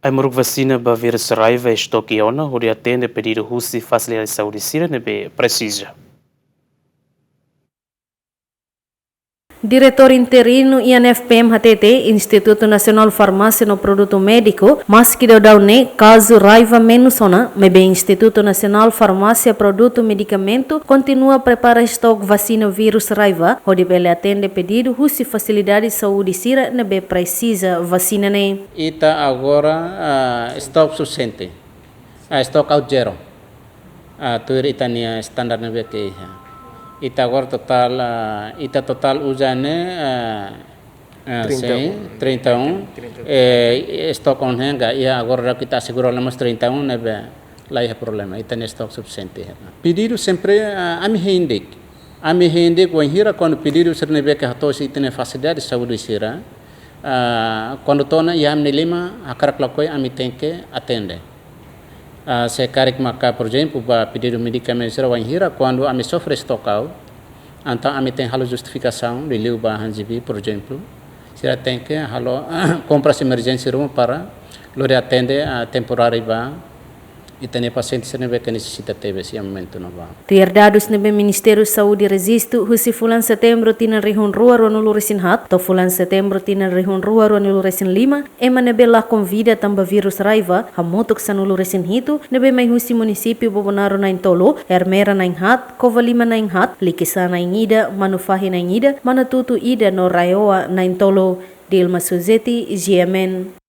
A muruk vacina para vírus raiva estoque ona, onde atende pedido Rússia facilidade de saúde síria nebe precisa. Diretor interino INFPM HTT, Instituto Nacional Farmácia no Produto Médico, mas que deu caso raiva menos ona, mebe Instituto Nacional Farmácia Produto Medicamento continua a preparar estoque vacina vírus raiva, onde ele atende pedido Rússia facilidade de saúde síria nebe precisa vacina ne. Ita agora estoque suficiente, estoque out zero, tuir itania standar nebe que ita agora total usane 31 estoque on henga e agora kita seguramos 31 nebe lá é problema ita estoque suficiente. Pedido sempre ami hendik o hira quando pedido ser nebe que hatos itene facilidade de saúde sira quando tona yam nelima akarak lakoi ami tem que atender. Se carik maka, por exemplo, para pedir o medicamento será hira quando a me sofre estocado, então a me tem halo justificação de liu ba hanjibi, por exemplo, será tem que halo compras emergência room para lhe atender a temporário ba e tem paciente se nebe que necessita teve esse momento no ba. Ter dados nebe Ministério de Saúde registro husi fulan setembro tina rihun rua ronulu resin hat, to fulan setembro tina rihun rua ronulu resin 5, ema nebe la convida tamba vírus raiva, hamotok sanulu resin hitu, nebe mai husi município Bobonaro na Intolo, Hermera na Inhat, Covalima na Inhat, Likisa na Ingida, Manufahi na Ingida, Manatutu Ida no Raioa na Intolo. Dilma Suzeti, GMN.